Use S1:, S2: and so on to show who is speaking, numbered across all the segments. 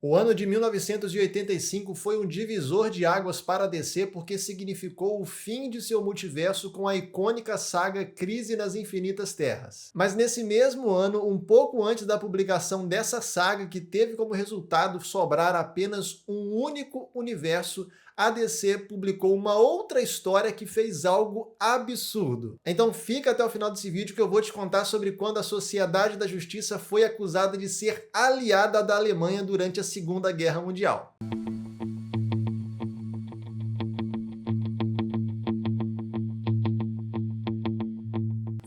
S1: O ano de 1985 foi um divisor de águas para a DC porque significou o fim de seu multiverso com a icônica saga Crise nas Infinitas Terras. Mas nesse mesmo ano, um pouco antes da publicação dessa saga, que teve como resultado sobrar apenas um único universo, a DC publicou uma outra história que fez algo absurdo. Então fica até o final desse vídeo que eu vou te contar sobre quando a Sociedade da Justiça foi acusada de ser aliada da Alemanha durante a Segunda Guerra Mundial.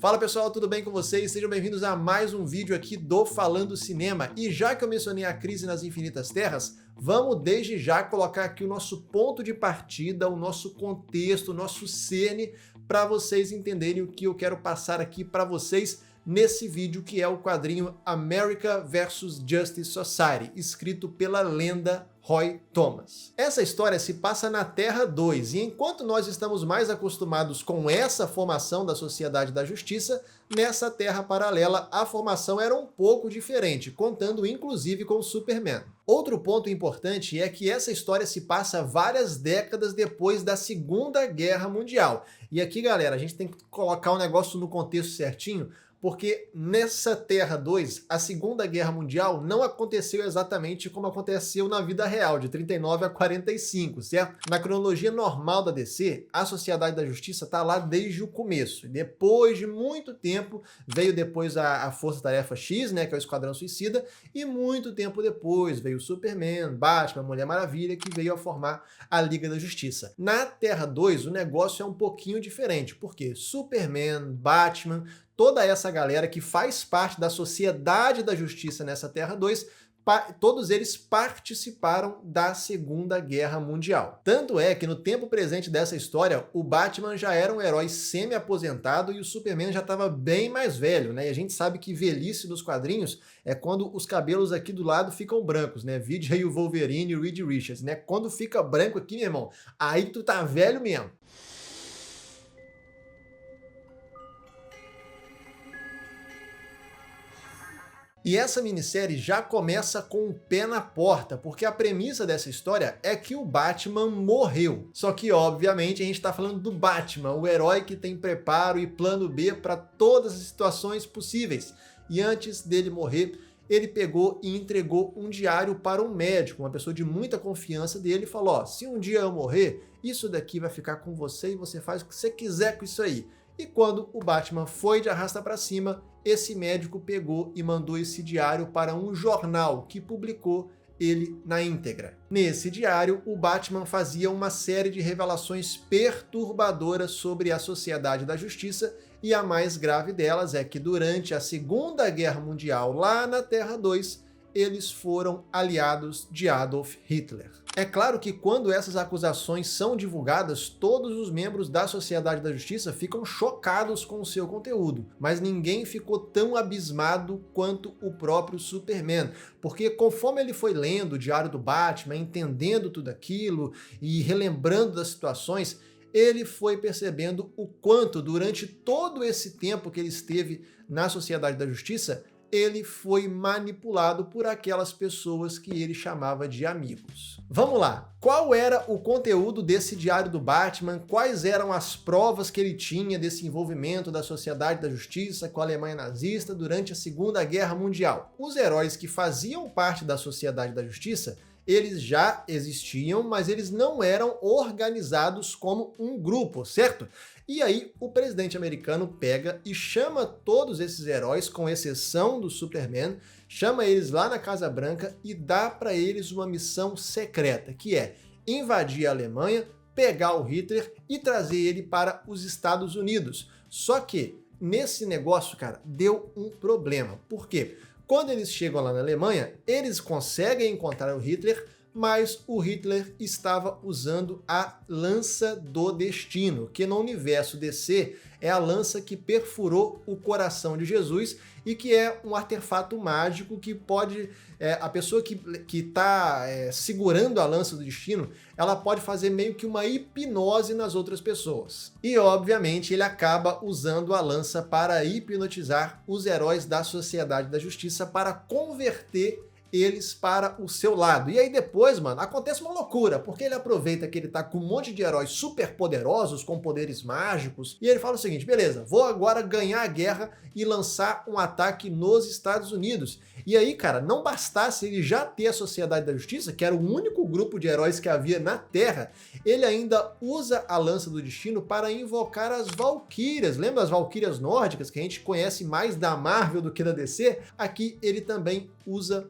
S1: Fala pessoal, tudo bem com vocês? Sejam bem-vindos a mais um vídeo aqui do Falando Cinema. E já que eu mencionei a Crise nas Infinitas Terras, vamos desde já colocar aqui o nosso ponto de partida, o nosso contexto, o nosso cerne, para vocês entenderem o que eu quero passar aqui para vocês nesse vídeo, que é o quadrinho America vs Justice Society, escrito pela lenda Roy Thomas. Essa história se passa na Terra 2, e enquanto nós estamos mais acostumados com essa formação da Sociedade da Justiça, nessa Terra paralela a formação era um pouco diferente, contando inclusive com o Superman. Outro ponto importante é que essa história se passa várias décadas depois da Segunda Guerra Mundial. E aqui, galera, a gente tem que colocar o negócio no contexto certinho, porque nessa Terra 2, a Segunda Guerra Mundial não aconteceu exatamente como aconteceu na vida real, de 39 a 45, certo? Na cronologia normal da DC, a Sociedade da Justiça está lá desde o começo. Depois de muito tempo, veio depois a Força Tarefa X, né, que é o Esquadrão Suicida, e muito tempo depois veio o Superman, Batman, Mulher Maravilha, que veio a formar a Liga da Justiça. Na Terra 2, o negócio é um pouquinho diferente, porque Superman, Batman, toda essa galera que faz parte da Sociedade da Justiça nessa Terra 2, todos eles participaram da Segunda Guerra Mundial. Tanto é que no tempo presente dessa história, o Batman já era um herói semi-aposentado e o Superman já estava bem mais velho, né? E a gente sabe que velhice dos quadrinhos é quando os cabelos aqui do lado ficam brancos, né? Vide aí o Wolverine e o Reed Richards, né? Quando fica branco aqui, meu irmão, aí tu tá velho mesmo. E essa minissérie já começa com o pé na porta, porque a premissa dessa história é que o Batman morreu. Só que, obviamente, a gente está falando do Batman, o herói que tem preparo e plano B para todas as situações possíveis. E antes dele morrer, ele pegou e entregou um diário para um médico, uma pessoa de muita confiança dele, e falou: ó, se um dia eu morrer, isso daqui vai ficar com você e você faz o que você quiser com isso aí. E quando o Batman foi de arrasta para cima, esse médico pegou e mandou esse diário para um jornal que publicou ele na íntegra. Nesse diário, o Batman fazia uma série de revelações perturbadoras sobre a Sociedade da Justiça, e a mais grave delas é que durante a Segunda Guerra Mundial, lá na Terra 2, eles foram aliados de Adolf Hitler. É claro que quando essas acusações são divulgadas, todos os membros da Sociedade da Justiça ficam chocados com o seu conteúdo, mas ninguém ficou tão abismado quanto o próprio Superman, porque conforme ele foi lendo o Diário do Batman, entendendo tudo aquilo e relembrando das situações, ele foi percebendo o quanto, durante todo esse tempo que ele esteve na Sociedade da Justiça, ele foi manipulado por aquelas pessoas que ele chamava de amigos. Vamos lá, qual era o conteúdo desse Diário do Batman? Quais eram as provas que ele tinha desse envolvimento da Sociedade da Justiça com a Alemanha nazista durante a Segunda Guerra Mundial? Os heróis que faziam parte da Sociedade da Justiça, eles já existiam, mas eles não eram organizados como um grupo, certo? E aí o presidente americano pega e chama todos esses heróis, com exceção do Superman, chama eles lá na Casa Branca e dá para eles uma missão secreta, que é invadir a Alemanha, pegar o Hitler e trazer ele para os Estados Unidos. Só que nesse negócio, cara, deu um problema. Por quê? Quando eles chegam lá na Alemanha, eles conseguem encontrar o Hitler, mas o Hitler estava usando a Lança do Destino, que no universo DC é a lança que perfurou o coração de Jesus e que é um artefato mágico que pode... a pessoa que está segurando a Lança do Destino, ela pode fazer meio que uma hipnose nas outras pessoas. E, obviamente, ele acaba usando a lança para hipnotizar os heróis da Sociedade da Justiça para converter eles para o seu lado. E aí depois, mano, acontece uma loucura, porque ele aproveita que ele tá com um monte de heróis super poderosos, com poderes mágicos, e ele fala o seguinte, beleza, vou agora ganhar a guerra e lançar um ataque nos Estados Unidos. E aí, cara, não bastasse ele já ter a Sociedade da Justiça, que era o único grupo de heróis que havia na Terra, ele ainda usa a Lança do Destino para invocar as Valquírias. Lembra as Valquírias nórdicas, que a gente conhece mais da Marvel do que da DC? Aqui ele também usa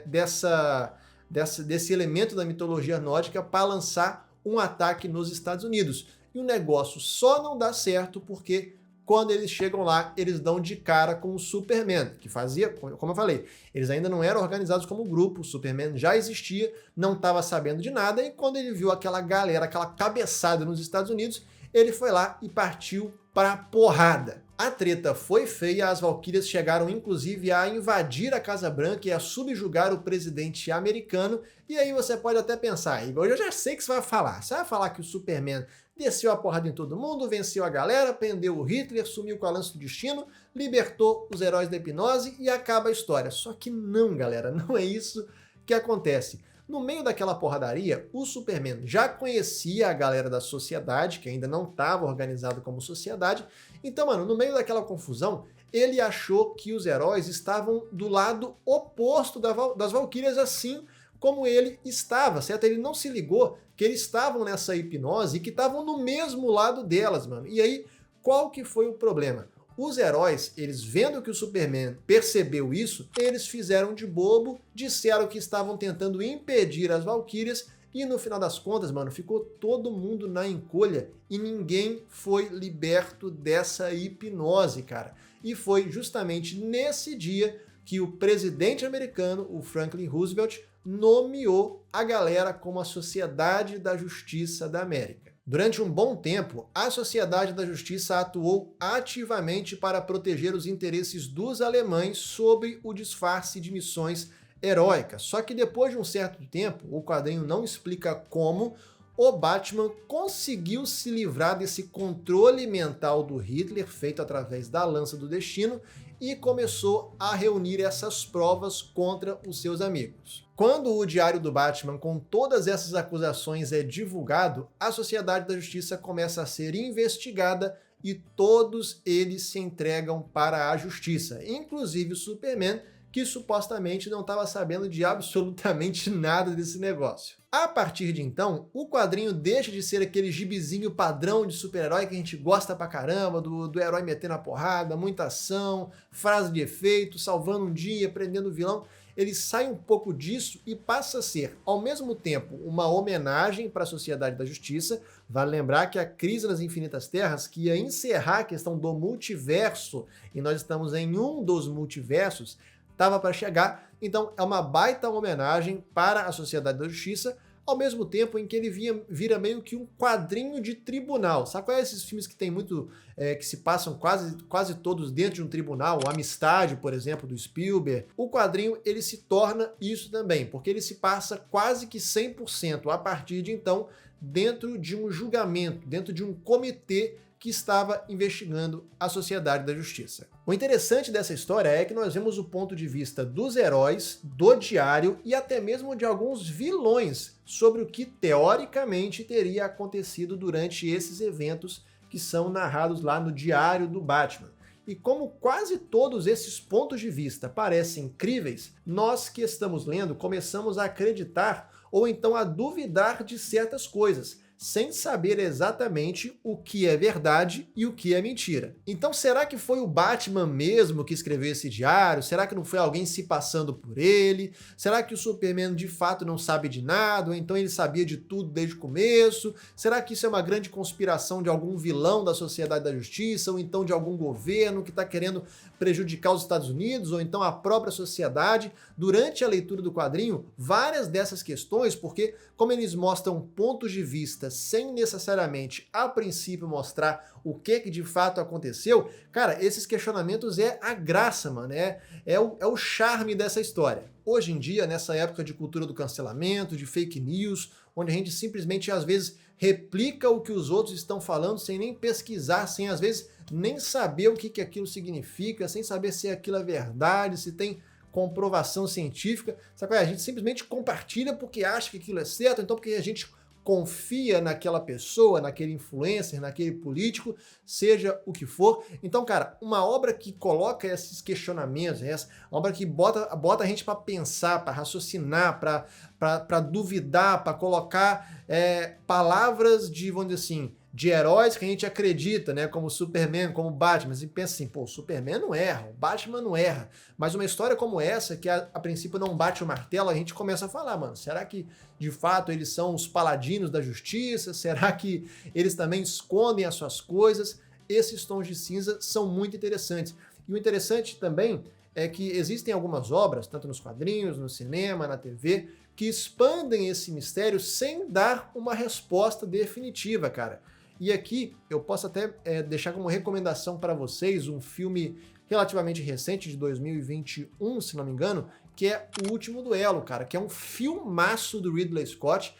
S1: desse elemento da mitologia nórdica para lançar um ataque nos Estados Unidos. E o negócio só não dá certo porque quando eles chegam lá, eles dão de cara com o Superman, que fazia, como eu falei, eles ainda não eram organizados como grupo, o Superman já existia, não estava sabendo de nada, e quando ele viu aquela galera, aquela cabeçada nos Estados Unidos, ele foi lá e partiu para porrada. A treta foi feia, as Valquírias chegaram inclusive a invadir a Casa Branca e a subjugar o presidente americano, e aí você pode até pensar, Igor, eu já sei que você vai falar que o Superman desceu a porrada em todo mundo, venceu a galera, prendeu o Hitler, sumiu com a Lança do Destino, libertou os heróis da hipnose e acaba a história. Só que não, galera, não é isso que acontece. No meio daquela porradaria, o Superman já conhecia a galera da sociedade, que ainda não estava organizado como sociedade. Então, mano, no meio daquela confusão, ele achou que os heróis estavam do lado oposto das Valquírias, assim como ele estava, certo? Ele não se ligou que eles estavam nessa hipnose e que estavam no mesmo lado delas, mano. E aí, qual que foi o problema? Os heróis, eles vendo que o Superman percebeu isso, eles fizeram de bobo, disseram que estavam tentando impedir as Valquírias e no final das contas, mano, ficou todo mundo na encolha e ninguém foi liberto dessa hipnose, cara. E foi justamente nesse dia que o presidente americano, o Franklin Roosevelt, nomeou a galera como a Sociedade da Justiça da América. Durante um bom tempo, a Sociedade da Justiça atuou ativamente para proteger os interesses dos alemães sob o disfarce de missões heróicas. Só que depois de um certo tempo, o quadrinho não explica como, o Batman conseguiu se livrar desse controle mental do Hitler, feito através da Lança do Destino, e começou a reunir essas provas contra os seus amigos. Quando o Diário do Batman, com todas essas acusações, é divulgado, a Sociedade da Justiça começa a ser investigada e todos eles se entregam para a justiça, inclusive o Superman, que supostamente não estava sabendo de absolutamente nada desse negócio. A partir de então, o quadrinho deixa de ser aquele gibizinho padrão de super-herói que a gente gosta pra caramba, do herói metendo a porrada, muita ação, frase de efeito, salvando um dia, prendendo o vilão. Ele sai um pouco disso e passa a ser, ao mesmo tempo, uma homenagem para a Sociedade da Justiça. Vale lembrar que a Crise nas Infinitas Terras, que ia encerrar a questão do multiverso, e nós estamos em um dos multiversos, estava para chegar, então é uma baita homenagem para a Sociedade da Justiça, ao mesmo tempo em que ele vira meio que um quadrinho de tribunal. Sabe qual é esses filmes que tem muito, que se passam quase todos dentro de um tribunal? O Amistade, por exemplo, do Spielberg. O quadrinho, ele se torna isso também, porque ele se passa quase que 100% a partir de então dentro de um julgamento, dentro de um comitê que estava investigando a Sociedade da Justiça. O interessante dessa história é que nós vemos o ponto de vista dos heróis, do diário e até mesmo de alguns vilões sobre o que teoricamente teria acontecido durante esses eventos que são narrados lá no Diário do Batman. E como quase todos esses pontos de vista parecem incríveis, nós que estamos lendo começamos a acreditar ou então a duvidar de certas coisas, sem saber exatamente o que é verdade e o que é mentira. Então será que foi o Batman mesmo que escreveu esse diário? Será que não foi alguém se passando por ele? Será que o Superman de fato não sabe de nada? Ou então ele sabia de tudo desde o começo? Será que isso é uma grande conspiração de algum vilão da Sociedade da Justiça? Ou então de algum governo que está querendo prejudicar os Estados Unidos? Ou então a própria sociedade? Durante a leitura do quadrinho, várias dessas questões, porque como eles mostram pontos de vista sem necessariamente, a princípio, mostrar o que de fato aconteceu, cara, esses questionamentos é a graça, mano, é o charme dessa história. Hoje em dia, nessa época de cultura do cancelamento, de fake news, onde a gente simplesmente, às vezes, replica o que os outros estão falando sem nem pesquisar, sem, às vezes, nem saber o que aquilo significa, sem saber se aquilo é verdade, se tem comprovação científica, sabe? A gente simplesmente compartilha porque acha que aquilo é certo, então porque a gente confia naquela pessoa, naquele influencer, naquele político, seja o que for. Então, cara, uma obra que coloca esses questionamentos, uma obra que bota a gente para pensar, para raciocinar, para duvidar, para colocar palavras de, vamos dizer assim, de heróis que a gente acredita, né, como Superman, como Batman, e pensa assim, pô, o Superman não erra, o Batman não erra, mas uma história como essa, que a princípio não bate o martelo, a gente começa a falar, mano, será que de fato eles são os paladinos da justiça? Será que eles também escondem as suas coisas? Esses tons de cinza são muito interessantes. E o interessante também é que existem algumas obras, tanto nos quadrinhos, no cinema, na TV, que expandem esse mistério sem dar uma resposta definitiva, cara. E aqui eu posso até deixar como recomendação para vocês um filme relativamente recente, de 2021, se não me engano, que é O Último Duelo, cara, que é um filmaço do Ridley Scott,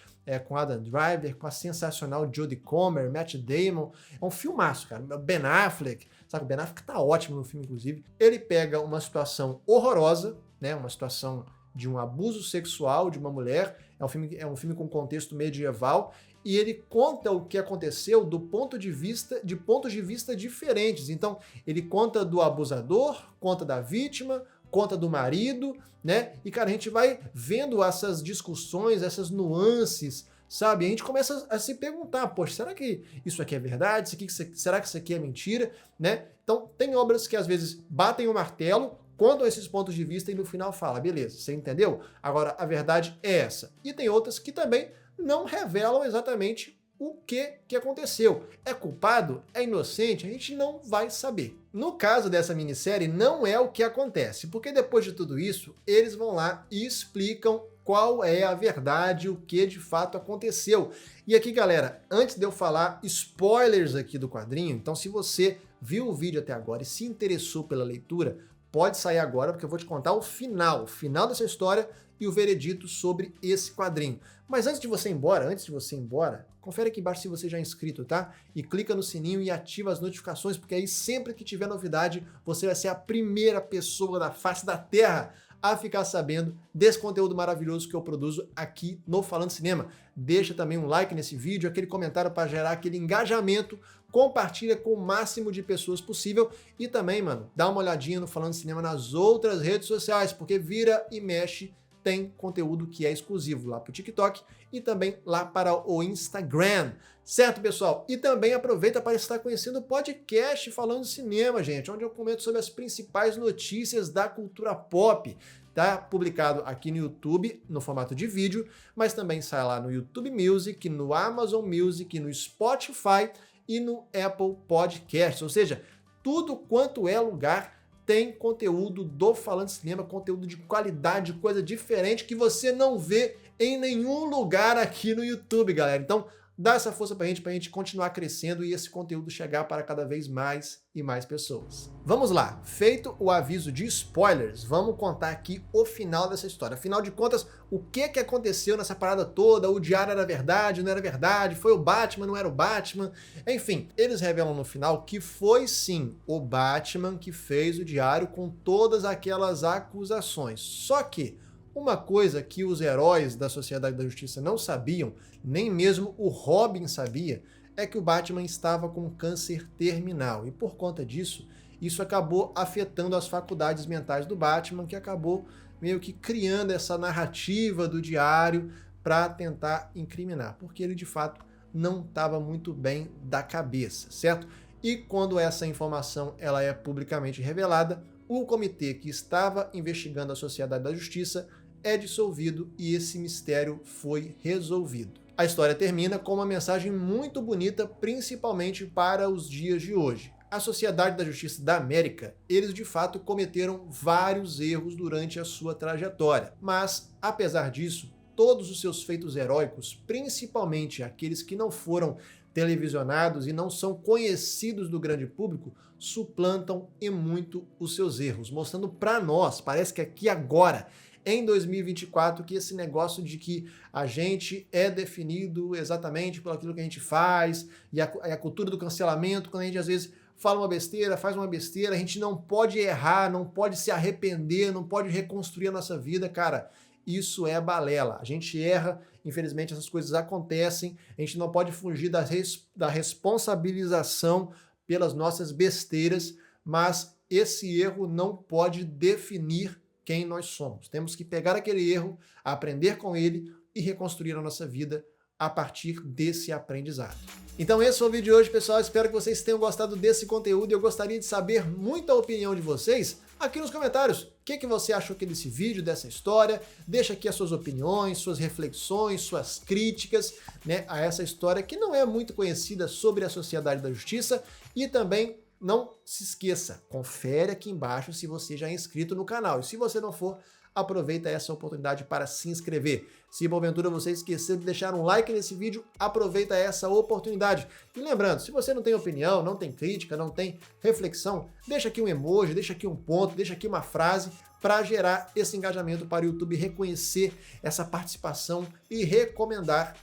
S1: com Adam Driver, com a sensacional Jodie Comer, Matt Damon. É um filmaço, cara. Ben Affleck, sabe? O Ben Affleck tá ótimo no filme, inclusive. Ele pega uma situação horrorosa, né? Uma situação de um abuso sexual de uma mulher. É um filme com contexto medieval. E ele conta o que aconteceu de pontos de vista diferentes. Então, ele conta do abusador, conta da vítima, conta do marido, né? E, cara, a gente vai vendo essas discussões, essas nuances, sabe? E a gente começa a se perguntar, poxa, será que isso aqui é verdade? Será que isso aqui é mentira? Né? Então, tem obras que às vezes batem o martelo, contam esses pontos de vista e no final fala, beleza, você entendeu? Agora, a verdade é essa. E tem outras que também não revelam exatamente o que aconteceu. É culpado? É inocente? A gente não vai saber. No caso dessa minissérie, não é o que acontece, porque depois de tudo isso, eles vão lá e explicam qual é a verdade, o que de fato aconteceu. E aqui, galera, antes de eu falar spoilers aqui do quadrinho, então se você viu o vídeo até agora e se interessou pela leitura, pode sair agora, porque eu vou te contar o final dessa história e o veredito sobre esse quadrinho. Mas antes de você ir embora, confere aqui embaixo se você já é inscrito, tá? E clica no sininho e ativa as notificações, porque aí sempre que tiver novidade, você vai ser a primeira pessoa da face da Terra a ficar sabendo desse conteúdo maravilhoso que eu produzo aqui no Falando Cinema. Deixa também um like nesse vídeo, aquele comentário para gerar aquele engajamento, compartilha com o máximo de pessoas possível e também, mano, dá uma olhadinha no Falando Cinema nas outras redes sociais, porque vira e mexe tem conteúdo que é exclusivo lá para o TikTok e também lá para o Instagram. Certo, pessoal? E também aproveita para estar conhecendo o podcast Falando Cinema, gente, onde eu comento sobre as principais notícias da cultura pop. Tá publicado aqui no YouTube, no formato de vídeo, mas também sai lá no YouTube Music, no Amazon Music, no Spotify e no Apple Podcasts. Ou seja, tudo quanto é lugar tem conteúdo do Falando Cinema, conteúdo de qualidade, coisa diferente que você não vê em nenhum lugar aqui no YouTube, galera. Então, dá essa força pra gente continuar crescendo e esse conteúdo chegar para cada vez mais e mais pessoas. Vamos lá, feito o aviso de spoilers, vamos contar aqui o final dessa história. Afinal de contas, o que aconteceu nessa parada toda? O diário era verdade, não era verdade? Foi o Batman, não era o Batman? Enfim, eles revelam no final que foi sim o Batman que fez o diário com todas aquelas acusações. Só que uma coisa que os heróis da Sociedade da Justiça não sabiam, nem mesmo o Robin sabia, é que o Batman estava com câncer terminal. E por conta disso, isso acabou afetando as faculdades mentais do Batman, que acabou meio que criando essa narrativa do diário para tentar incriminar, porque ele de fato não estava muito bem da cabeça, certo? E quando essa informação ela é publicamente revelada, o comitê que estava investigando a Sociedade da Justiça é dissolvido e esse mistério foi resolvido. A história termina com uma mensagem muito bonita, principalmente para os dias de hoje. A Sociedade da Justiça da América, eles de fato cometeram vários erros durante a sua trajetória, mas, apesar disso, todos os seus feitos heróicos, principalmente aqueles que não foram televisionados e não são conhecidos do grande público, suplantam e muito os seus erros, mostrando para nós, parece que aqui agora, em 2024, que esse negócio de que a gente é definido exatamente por aquilo que a gente faz, e a cultura do cancelamento, quando a gente às vezes fala uma besteira, faz uma besteira, a gente não pode errar, não pode se arrepender, não pode reconstruir a nossa vida, cara. Isso é balela. A gente erra, infelizmente essas coisas acontecem, a gente não pode fugir da responsabilização pelas nossas besteiras, mas esse erro não pode definir quem nós somos. Temos que pegar aquele erro, aprender com ele e reconstruir a nossa vida a partir desse aprendizado. Então esse foi o vídeo de hoje, pessoal. Espero que vocês tenham gostado desse conteúdo e eu gostaria de saber muito a opinião de vocês aqui nos comentários. O que você achou aqui desse vídeo, dessa história? Deixa aqui as suas opiniões, suas reflexões, suas críticas, né, a essa história que não é muito conhecida sobre a Sociedade da Justiça. E também não se esqueça, confere aqui embaixo se você já é inscrito no canal. E se você não for, aproveita essa oportunidade para se inscrever. Se porventura você esqueceu de deixar um like nesse vídeo, aproveita essa oportunidade. E lembrando, se você não tem opinião, não tem crítica, não tem reflexão, deixa aqui um emoji, deixa aqui um ponto, deixa aqui uma frase para gerar esse engajamento para o YouTube reconhecer essa participação e recomendar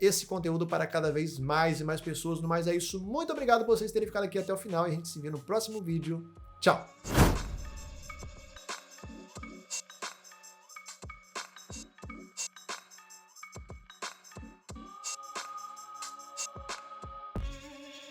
S1: esse conteúdo para cada vez mais e mais pessoas. No mais é isso, muito obrigado por vocês terem ficado aqui até o final e a gente se vê no próximo vídeo. Tchau!